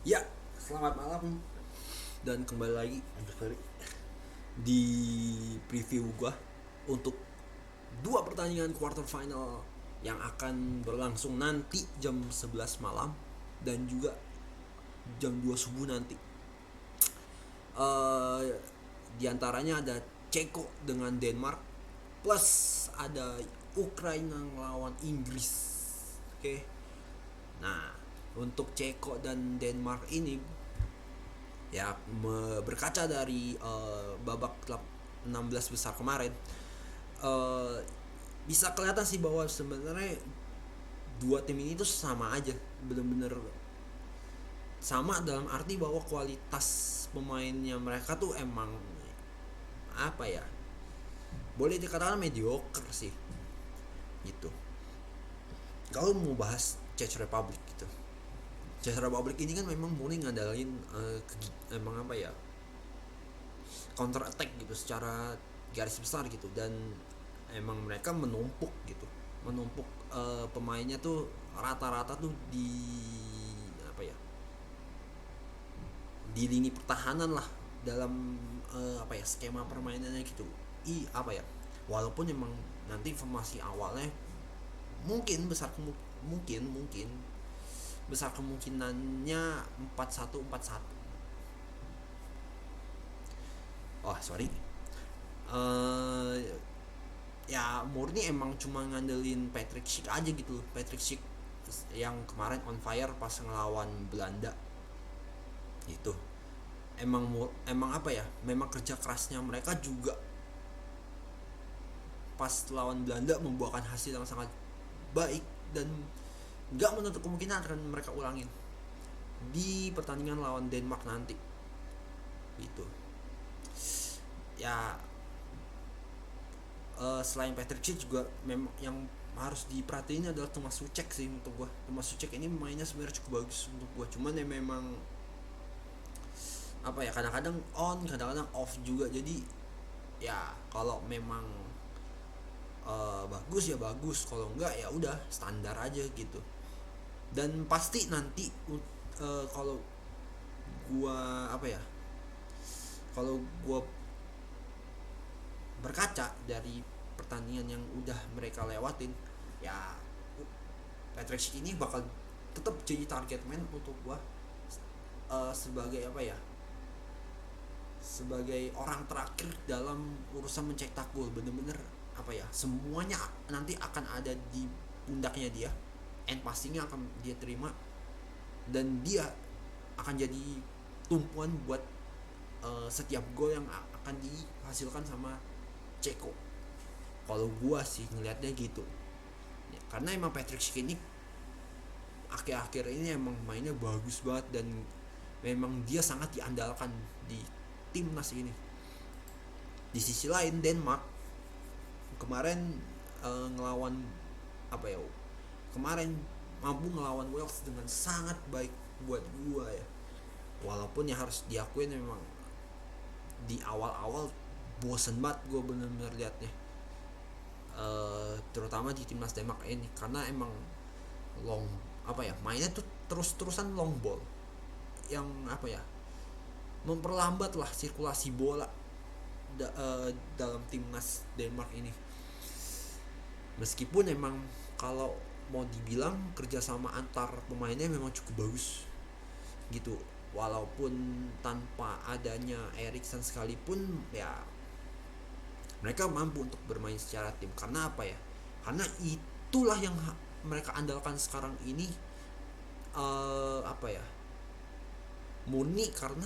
Ya, selamat malam dan kembali lagi di preview gua untuk dua pertandingan quarter final yang akan berlangsung nanti jam 11 malam dan juga jam 2 subuh nanti. Eh di antaranya ada Ceko dengan Denmark plus ada Ukraina ngelawan Inggris. Oke. Nah, untuk Ceko dan Denmark ini ya berkaca dari babak 16 besar kemarin, eh, bisa kelihatan sih bahwa sebenarnya dua tim ini tuh sama aja, bener-bener sama dalam arti bahwa kualitas pemainnya mereka tuh emang apa ya, boleh dikatakan mediocre sih gitu. Kalau mau bahas Czech Republic gitu, Czech Republic ini kan memang murni ngandalin emang apa ya, counter attack gitu secara garis besar gitu, dan emang mereka menumpuk pemainnya tuh rata-rata tuh di apa ya, di lini pertahanan lah dalam apa ya, skema permainannya gitu. Apa ya, walaupun emang nanti informasi awalnya mungkin mungkin besar kemungkinannya 4-1 4-1. Oh sorry, eh ya murni emang cuma ngandelin Patrick Schick aja gitu. Patrick Schick yang kemarin on fire pas ngelawan Belanda itu emang apa ya, memang kerja kerasnya mereka juga pas lawan Belanda membuahkan hasil yang sangat baik, dan nggak menutup kemungkinan akan mereka ulangin di pertandingan lawan Denmark nanti gitu ya. Selain Patrick Schick juga memang yang harus diperhatiin adalah Thomas Suchek sih untuk gua. Thomas Suchek ini mainnya sebenarnya cukup bagus untuk gua, cuman ya memang apa ya, kadang-kadang on kadang-kadang off juga. Jadi ya kalau memang bagus ya bagus, kalau enggak ya udah standar aja gitu. Dan pasti nanti kalau gua apa ya, kalau gua berkaca dari pertandingan yang udah mereka lewatin, ya Patrick Schick ini bakal tetap jadi target man untuk gua, sebagai apa ya, sebagai orang terakhir dalam urusan mencetak gol. Bener-bener apa ya, semuanya nanti akan ada di pundaknya dia, and passingnya akan dia terima, dan dia akan jadi tumpuan buat setiap gol yang akan dihasilkan sama Ceko. Kalau gua sih ngelihatnya gitu ya, karena emang Patrick Schick ini akhir-akhir ini emang mainnya bagus banget, dan memang dia sangat diandalkan di timnas ini. Di sisi lain Denmark kemarin ngelawan apa ya, kemarin mampu ngelawan Wales dengan sangat baik buat gua ya. Walaupun ya harus diakuin memang di awal-awal bosen banget gue bener-bener liatnya, terutama di timnas Denmark ini, karena emang long apa ya, mainnya tuh terus-terusan long ball yang apa ya, memperlambat lah sirkulasi bola dalam timnas Denmark ini. Meskipun emang kalau mau dibilang kerjasama antar pemainnya memang cukup bagus gitu, walaupun tanpa adanya Eriksen sekalipun ya mereka mampu untuk bermain secara tim. Karena apa ya, karena itulah yang mereka andalkan sekarang ini, apa ya, murni karena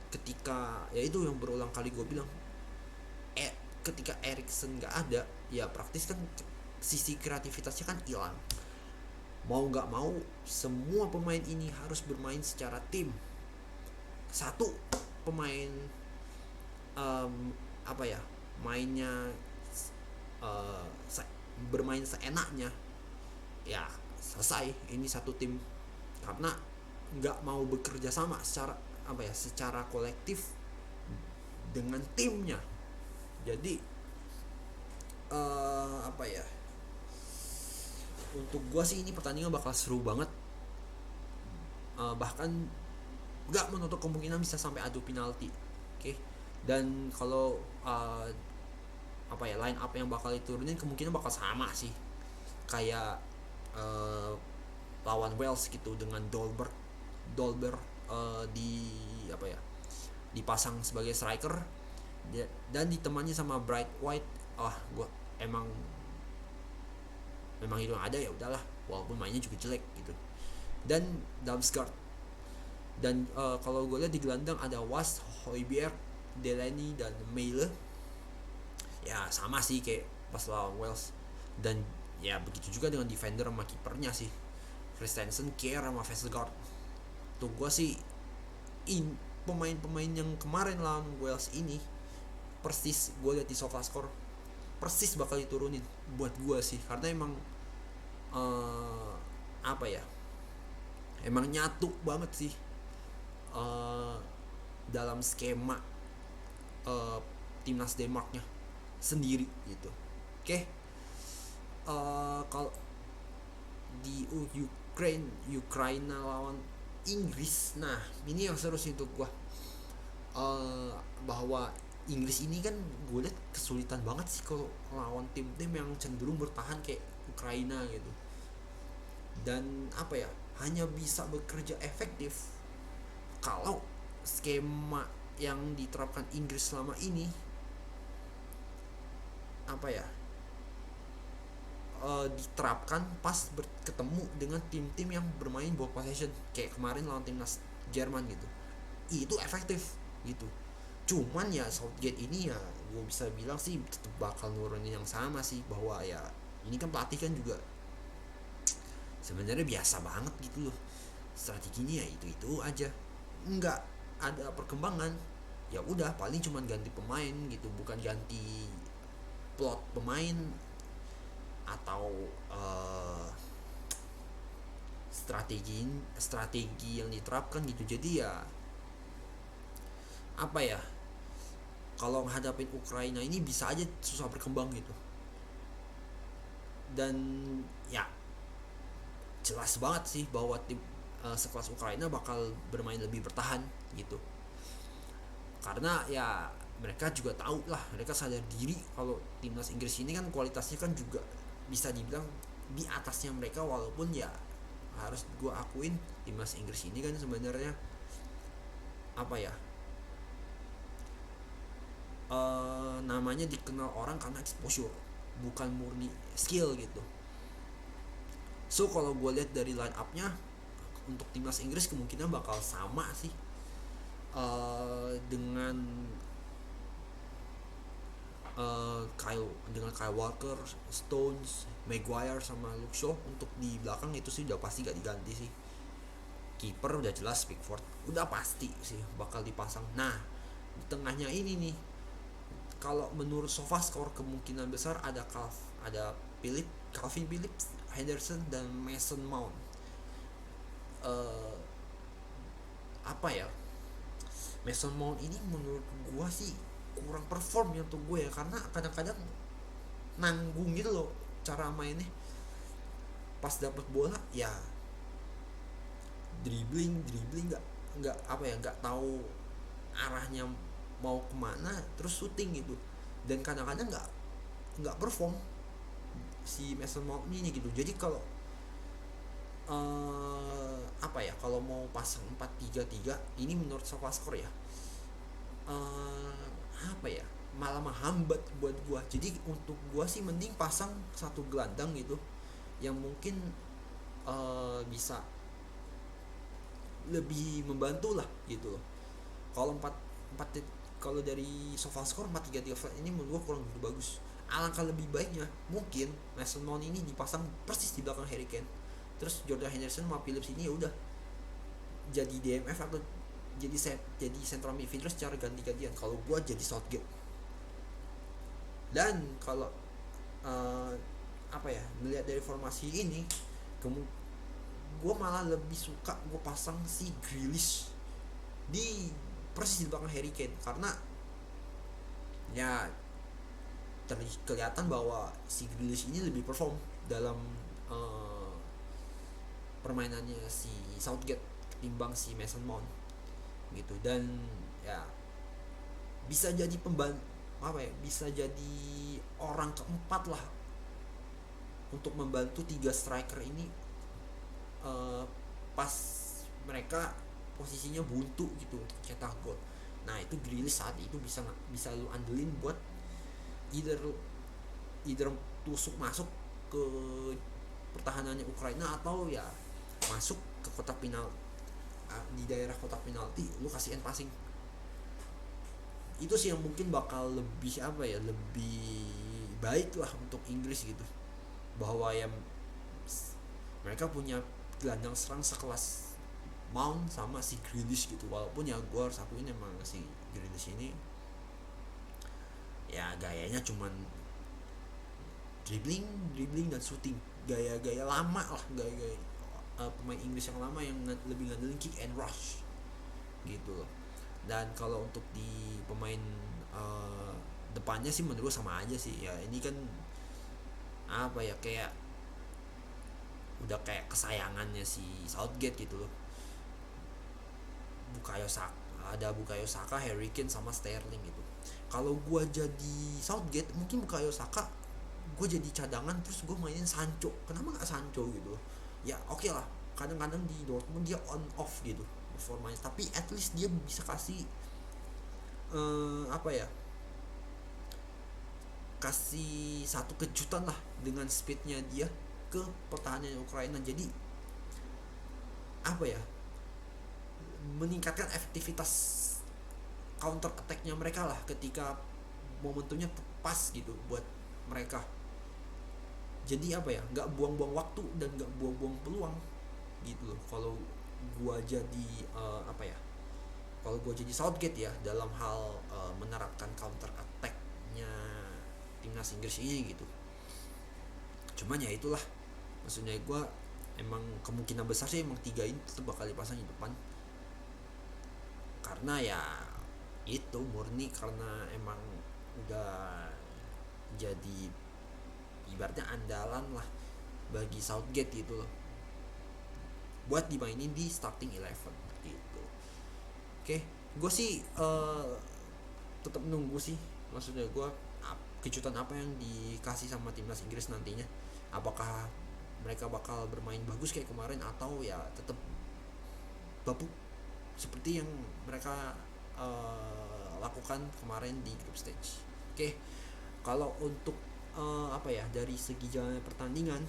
ketika ya itu yang berulang kali gue bilang, ketika Eriksen nggak ada ya praktis kan sisi kreativitasnya kan hilang. Mau nggak mau semua pemain ini harus bermain secara tim. Satu pemain apa ya, mainnya uh, bermain seenaknya ya selesai ini satu tim, karena nggak mau bekerja sama secara apa ya, secara kolektif dengan timnya. Jadi apa ya, untuk gue sih ini pertandingan bakal seru banget. bahkan nggak menutup kemungkinan bisa sampai adu penalti. Oke. Dan kalau apa ya, line up yang bakal diturunin kemungkinan bakal sama sih kayak uh, lawan Wales gitu, dengan Dolber di apa ya, dipasang sebagai striker dan ditemani sama Bright White. Gua emang memang itu yang ada, ya udahlah, walaupun mainnya juga jelek gitu. Dan Damsgaard. Dan kalau gue lihat di gelandang ada Was, Højbjerg, Delaney dan Mæhle. Ya sama sih kayak pas lawan Wales. Dan ya begitu juga dengan defender sama kipernya sih, Christensen, Kjær sama Vestergaard. Tuh gue sih pemain-pemain yang kemarin lawan Wales ini persis gue lihat di SofaScore persis bakal diturunin buat gue sih, karena emang apa ya, emang nyatu banget sih dalam skema timnas Denmarknya sendiri gitu. Oke. Kalau di Ukraina lawan Inggris, nah ini yang seru sih untuk gua. Bahwa Inggris ini kan gue liat kesulitan banget sih kalau lawan tim-tim yang cenderung bertahan kayak Ukraina gitu. Dan apa ya, hanya bisa bekerja efektif kalau skema yang diterapkan Inggris selama ini apa ya, diterapkan pas ketemu dengan tim-tim yang bermain ball possession kayak kemarin lawan timnas Jerman gitu. Itu efektif gitu. Cuman ya Southgate ini ya gue bisa bilang sih tetap bakal nurunin yang sama sih, bahwa ya ini kan pelatih kan juga sebenarnya biasa banget gitu loh, strateginya ya itu aja, nggak ada perkembangan. Ya udah paling cuman ganti pemain gitu, bukan ganti plot pemain atau strategi yang diterapkan gitu. Jadi ya apa ya, kalau menghadapin Ukraina ini bisa aja susah berkembang gitu. Dan ya jelas banget sih bahwa tim sekelas Ukraina bakal bermain lebih bertahan gitu, karena ya mereka juga tahu lah, mereka sadar diri kalau timnas Inggris ini kan kualitasnya kan juga bisa dibilang di atasnya mereka, walaupun ya harus gue akuin timnas Inggris ini kan sebenarnya apa ya, namanya dikenal orang karena exposure, bukan murni skill gitu. So kalau gue lihat dari line up-nya untuk timnas Inggris kemungkinan bakal sama sih dengan Kyle Walker, Stones, Maguire sama Luke Shaw. Untuk di belakang itu sih udah pasti gak diganti sih. Kiper udah jelas Pickford, udah pasti sih bakal dipasang. Nah di tengahnya ini nih, kalau menurut SofaScore kemungkinan besar ada Calvin Phillips, Henderson dan Mason Mount. Apa ya, Mason Mount ini menurut gue sih kurang perform ya untuk gue ya, karena kadang-kadang nanggung gitu loh cara mainnya. Pas dapat bola ya dribbling nggak apa ya, nggak tahu arahnya mau kemana, terus shooting gitu. Dan kadang-kadang nggak perform si Mason Mount ini gitu. Jadi kalau apa ya, kalau mau pasang 4-3-3 ini menurut SofaScore ya apa ya, malah menghambat buat gua. Jadi untuk gua sih mending pasang satu gelandang gitu yang mungkin bisa lebih membantu lah gitu loh. Kalau 4 kalau dari SofaScore 4-3-3 flat ini menurut gua kurang begitu bagus. Alangkah lebih baiknya mungkin Mason Mount ini dipasang persis di belakang Harry Kane, terus Jordan Henderson sama Phillips ini ya udah jadi DMF atau jadi central midfielder secara ganti-gantian kalau gue jadi Southgate. Dan kalau apa ya, melihat dari formasi ini gue malah lebih suka gue pasang si Grealish di persis di belakang Harry Kane, karena ya kelihatan bahwa si Grealish ini lebih perform dalam permainannya si Southgate. ketimbang si Mason Mount gitu. Dan ya bisa jadi bisa jadi orang keempat lah untuk membantu tiga striker ini uh, pas mereka posisinya buntu gitu untuk cetak gol. Nah itu Grealish saat itu bisa lu andelin buat either either tusuk masuk ke pertahanannya Ukraina atau ya masuk ke kotak penalti, di daerah kotak penalti lu kasih end passing. Itu sih yang mungkin bakal lebih baik lah untuk Inggris gitu, bahwa ya mereka punya gelandang serang sekelas Mount sama si Grealish gitu. Walaupun ya gue harus akuin emang si Grealish ini ya gayanya cuman dribbling dan shooting, gaya-gaya lama lah, gaya-gaya pemain Inggris yang lama yang lebih ngandelin kick and rush gitu loh. Dan kalau untuk di pemain depannya sih menurut gue sama aja sih ya. Ini kan kayak udah kayak kesayangannya si Southgate gitu loh. Bukayo Saka, Harry Kane sama Sterling gitu. Kalau gue jadi Southgate mungkin Bukayo Saka gue jadi cadangan, terus gue mainin Sancho. Kenapa nggak Sancho gitu? Ya oke lah, kadang-kadang di Dortmund dia on off gitu performanya, tapi at least dia bisa kasih kasih satu kejutan lah dengan speednya dia ke pertahanan Ukraina. Jadi meningkatkan efektivitas counter attack-nya mereka lah ketika momentumnya pas gitu buat mereka. Jadi nggak buang-buang waktu dan nggak buang-buang peluang gitu loh. Kalau gua jadi kalau gua jadi Southgate ya dalam hal menerapkan counter attack-nya timnas Inggris ini gitu. Cuman ya itulah, maksudnya gua emang kemungkinan besar sih emang 3 ini tetap bakal dipasang di depan, karena ya itu murni karena emang udah jadi ibaratnya andalan lah bagi Southgate gitu loh buat dimainin di starting 11 gitu. Oke, gue sih tetap nunggu sih, maksudnya gue kejutan apa yang dikasih sama timnas Inggris nantinya. Apakah mereka bakal bermain bagus kayak kemarin atau ya tetap bapuk seperti yang mereka lakukan kemarin di group stage. Oke, kalau untuk dari segi jalannya pertandingan,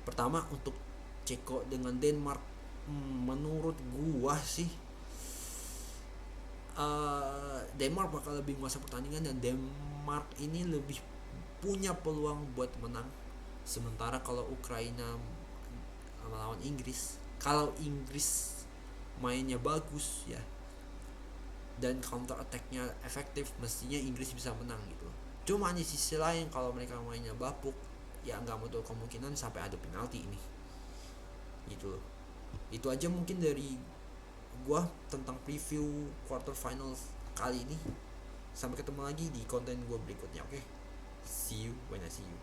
pertama untuk Ceko dengan Denmark, menurut gua sih Denmark bakal lebih menguasai pertandingan dan Denmark ini lebih punya peluang buat menang. Sementara kalau Ukraina melawan Inggris, kalau Inggris mainnya bagus ya dan counter attack-nya efektif, mestinya Inggris bisa menang gitu. Cuma di sisi lain kalau mereka mainnya bapuk, ya nggak menutup kemungkinan sampai ada penalti ini gitu loh. Itu aja mungkin dari gua tentang preview quarter finals kali ini. Sampai ketemu lagi di konten gua berikutnya. Oke, see you when I see you.